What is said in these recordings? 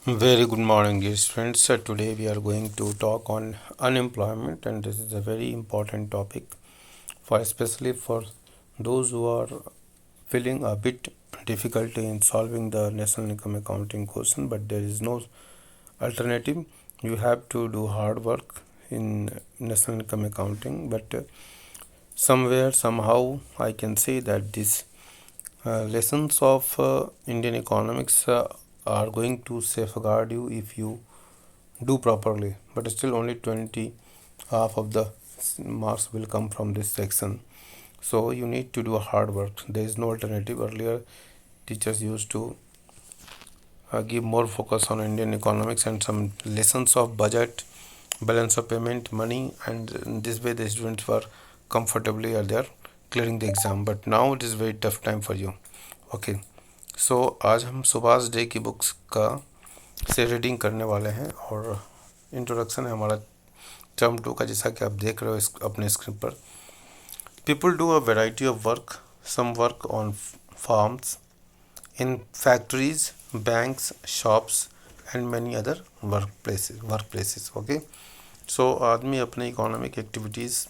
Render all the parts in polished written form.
Very good morning, dear friends. Today we are going to talk on unemployment, and this is a very important topic for especially for those who are feeling a bit difficulty in solving the national income accounting question, but there is no alternative. You have to do hard work in national income accounting, but somewhere somehow I can say that this lessons of Indian economics are going to safeguard you if you do properly, but still only 20 half of the marks will come from this section. So you need to do hard work. There is no alternative. Earlier teachers used to give more focus on Indian economics and some lessons of budget, balance of payment, money, and in this way the students were comfortably are there clearing the exam. But now it is very tough time for you. Okay, सो आज हम Subhash day की books का से reading करने वाले हैं और introduction है हमारा टर्म 2 का, जैसा कि आप देख रहे हो अपने स्क्रीन पर. People do a variety of work. Some work on farms, in factories, banks, shops and many other work places. Okay, so आदमी अपने इकोनॉमिक एक्टिविटीज़,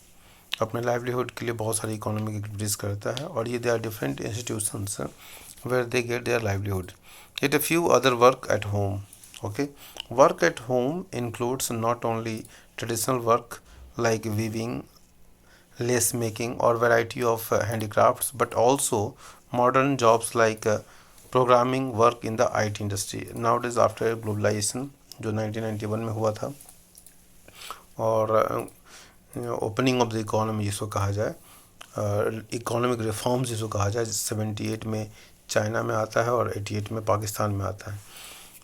अपने लाइवलीहुड के लिए बहुत सारी इकोनॉमिक एक्टिविटीज़ करता है और ये they are different institutions where they get their livelihood. Yet a few other work at home. Okay, work at home includes not only traditional work like weaving, lace making, or variety of handicrafts, but also modern jobs like programming work in the IT industry. Nowadays, after globalization, जो 1991 में हुआ था और opening of the economy जिसको कहा जाए, economic reforms जिसको कहा जाए, 78 में चाइना में आता है और 88 में पाकिस्तान में आता है.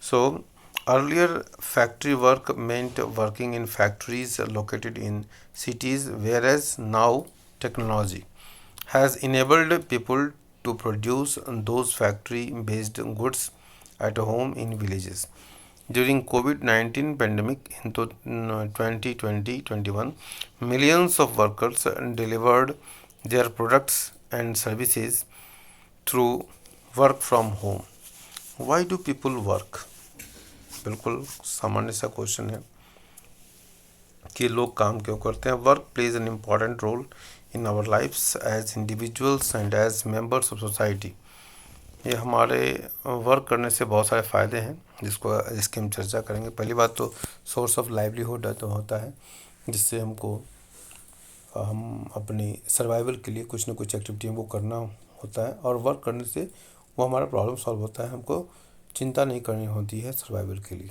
So earlier factory work meant working in factories located in cities, whereas now technology has enabled people to produce those factory based goods at home in villages. During COVID-19 pandemic in 2020-21, millions of workers delivered their products and services through work from home. Why do people work? बिल्कुल सामान्य सा question है कि लोग काम क्यों करते हैं. Work plays an important role in our lifes as individuals and as members of society. ये हमारे वर्क करने से बहुत सारे फ़ायदे हैं जिसकी हम चर्चा करेंगे. पहली बात तो सोर्स ऑफ लाइवलीहुड तो होता है, जिससे हम अपनी सर्वाइवल के लिए कुछ ना कुछ एक्टिविटी हमको करना होता है और वर्क करने से वो हमारा प्रॉब्लम सॉल्व होता है. हमको चिंता नहीं करनी होती है सर्वाइवल के लिए.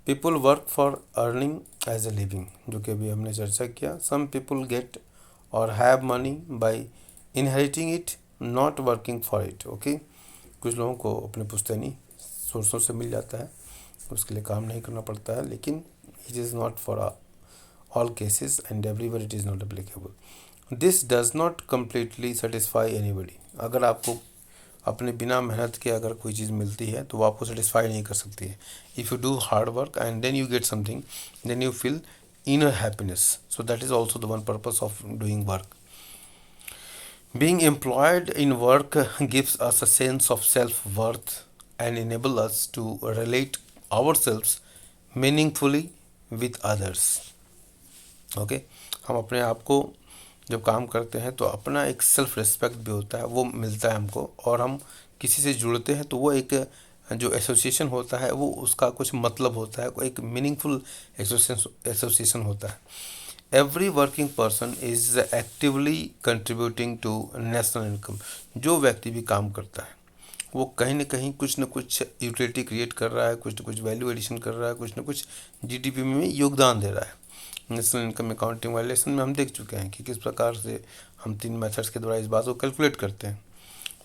People work for earning as a living, जो कि अभी हमने चर्चा किया. सम पीपल गेट और have money by inheriting it, not working for it. Okay, कुछ लोगों को अपने पुश्तैनी सोर्सों से मिल जाता है, उसके लिए काम नहीं करना पड़ता है, लेकिन it is not for all cases and everywhere it is not applicable. This does not completely satisfy anybody. अगर आपको अपने बिना मेहनत के अगर कोई चीज़ मिलती है तो वो आपको सेटिस्फाई नहीं कर सकती है. If you do hard work and then you get something, then you feel inner happiness. So that is also the one purpose of doing work. Being employed in work gives us a sense of self-worth and enable us to relate ourselves meaningfully with others. Okay, हम अपने आप को जब काम करते हैं तो अपना एक सेल्फ रिस्पेक्ट भी होता है, वो मिलता है हमको, और हम किसी से जुड़ते हैं तो वो एक जो एसोसिएशन होता है वो उसका कुछ मतलब होता है, एक मीनिंगफुल एसोसिएशन होता है. Every working person is actively contributing to national income. जो व्यक्ति भी काम करता है वो कहीं ना कहीं कुछ न कुछ यूटिलिटी क्रिएट कर रहा है, कुछ न कुछ वैल्यू एडिशन कर रहा है, कुछ न कुछ जीडीपी में योगदान दे रहा है. नेशनल इनकम अकाउंटिंग वाले लेसन में हम देख चुके हैं कि किस प्रकार से हम 3 मेथड्स के द्वारा इस बात को कैलकुलेट करते हैं.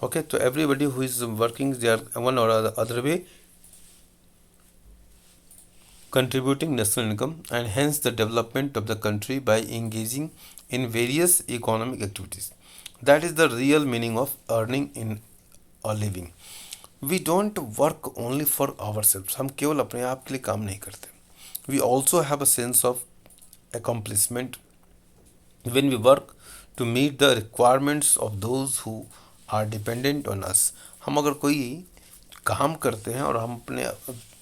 ओके, तो everybody who is working they are one or other way contributing national income and hence the development of the country by engaging in various economic activities. That is the real meaning of earning in a living. We don't work only for ourselves. हम केवल अपने आप के लिए काम नहीं करते. We also have a sense of accomplishment when we work to meet the requirements of those who are dependent on us. हम अगर कोई काम करते हैं और हम अपने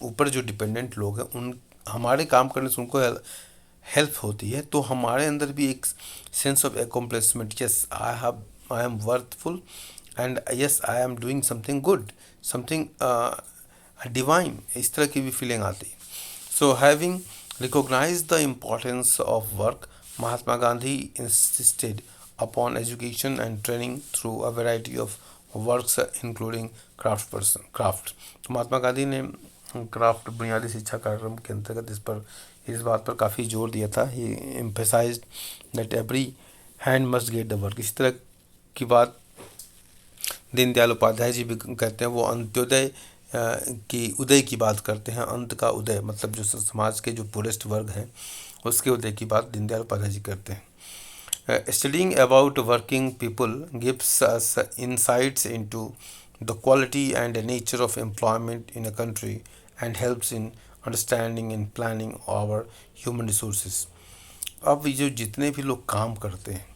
ऊपर जो डिपेंडेंट लोग हैं उन हमारे काम करने से उनको हेल्प होती है, तो हमारे अंदर भी एक sense of accomplishment, yes I am worthful and yes I am doing something good, something divine, इस तरह की भी फीलिंग आती है. So having recognize the importance of work, Mahatma Gandhi insisted upon education and training through a variety of works including craft. तो महात्मा गांधी ने craft बुनियादी शिक्षा कार्यक्रम के अंतर्गत इस बात पर काफ़ी जोर दिया था. He emphasised that every hand must get the work. इसी तरह की बात दीनदयाल उपाध्याय जी भी कहते हैं. वो अंत्योदय की उदय की बात करते हैं. अंत का उदय मतलब जो समाज के जो पुरेस्ट वर्ग हैं उसके उदय की बात दीनदयाल उपाध्याय जी करते हैं. Studying about working people gives us insights into the quality and nature of employment in a country and helps in understanding and planning our human resources. अब ये जो जितने भी लोग काम करते हैं,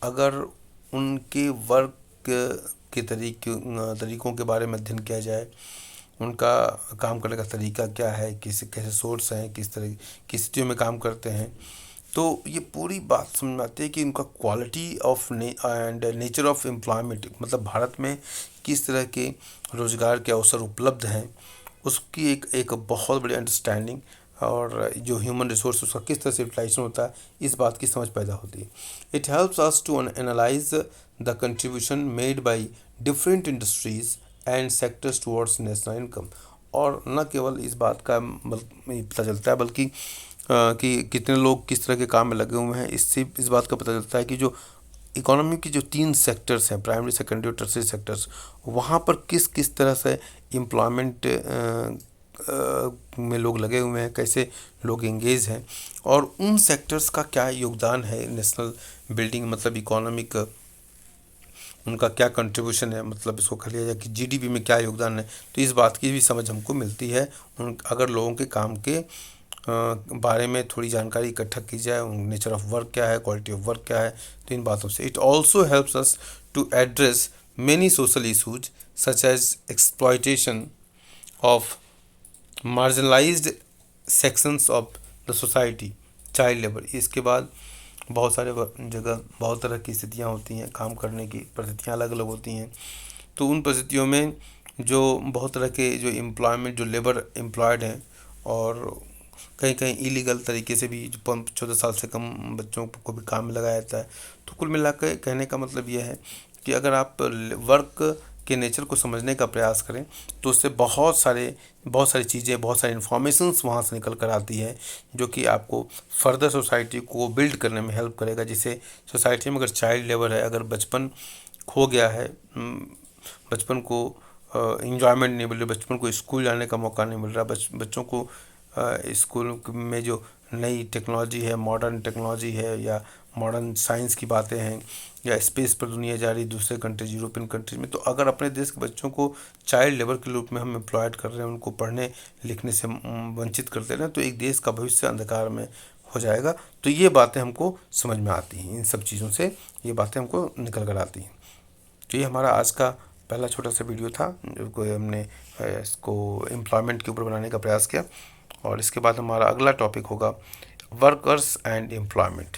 अगर उनके वर्क के तरीकों के बारे में अध्ययन किया जाए, उनका काम करने का तरीका क्या है, कैसे सोर्स हैं, किस तरह की स्थितियों में काम करते हैं, तो ये पूरी बात समझ में आती है कि उनका quality of and nature of employment, मतलब भारत में किस तरह के रोज़गार के अवसर उपलब्ध हैं, उसकी एक बहुत बड़ी अंडरस्टैंडिंग, और जो ह्यूमन रिसोर्स उसका किस तरह से यूटिलाइजेशन होता है, इस बात की समझ पैदा होती है. It helps us to analyse the contribution made by different industries and sectors towards national income. और न केवल इस बात का पता चलता है बल्कि कि कितने लोग किस तरह के काम में लगे हुए हैं, इससे इस बात का पता चलता है कि जो इकोनॉमी की जो 3 सेक्टर्स हैं, प्राइमरी, सेकेंडरी और टर्सरी सेक्टर्स, वहाँ पर किस किस तरह से एम्प्लॉयमेंट में लोग लगे हुए हैं, कैसे लोग एंगेज हैं, और उन सेक्टर्स का क्या योगदान है नेशनल बिल्डिंग, मतलब इकोनॉमिक उनका क्या कंट्रीब्यूशन है, मतलब इसको कह लिया जाए कि जीडीपी में क्या योगदान है. तो इस बात की भी समझ हमको मिलती है अगर लोगों के काम के बारे में थोड़ी जानकारी इकट्ठा की जाए, नेचर ऑफ वर्क क्या है, क्वालिटी ऑफ वर्क क्या है, तो इन बातों से. It also helps us to address many social issues such as exploitation of marginalised sections of the society, child labour. इसके बाद बहुत सारे जगह बहुत तरह की स्थितियाँ होती हैं, काम करने की परिस्थितियाँ अलग अलग होती हैं. तो उन परिस्थितियों में जो बहुत तरह के जो एम्प्लॉयमेंट, जो लेबर एम्प्लॉयड हैं, और कहीं कहीं इलीगल तरीके से भी जो 14 साल से कम बच्चों को भी काम में लगाया जाता है. तो कुल मिलाकर कहने का मतलब यह है कि अगर आप वर्क के नेचर को समझने का प्रयास करें तो उससे बहुत सारी चीज़ें, बहुत सारी इन्फॉर्मेशंस वहाँ से निकल कर आती है, जो कि आपको फर्दर सोसाइटी को बिल्ड करने में हेल्प करेगा. जिसे सोसाइटी में अगर चाइल्ड लेबर है, अगर बचपन खो गया है, बचपन को इंजॉयमेंट नहीं मिल रही, बचपन को स्कूल जाने का मौका नहीं मिल रहा, बच्चों को स्कूल में जो नई टेक्नोलॉजी है, मॉडर्न टेक्नोलॉजी है, या मॉडर्न साइंस की बातें हैं, या स्पेस पर दुनिया जा रही दूसरे कंट्रीज, यूरोपियन कंट्रीज में, तो अगर अपने देश के बच्चों को चाइल्ड लेबर के रूप में हम एम्प्लॉयड कर रहे हैं, उनको पढ़ने लिखने से वंचित करते रहे, तो एक देश का भविष्य अंधकार में हो जाएगा. तो ये बातें हमको समझ में आती हैं, इन सब चीज़ों से ये बातें हमको निकल कर आती हैं. तो ये हमारा आज का पहला छोटा सा वीडियो था, जो हमने इसको एम्प्लॉयमेंट के ऊपर बनाने का प्रयास किया. और इसके बाद हमारा अगला टॉपिक होगा वर्कर्स एंड एम्प्लॉयमेंट.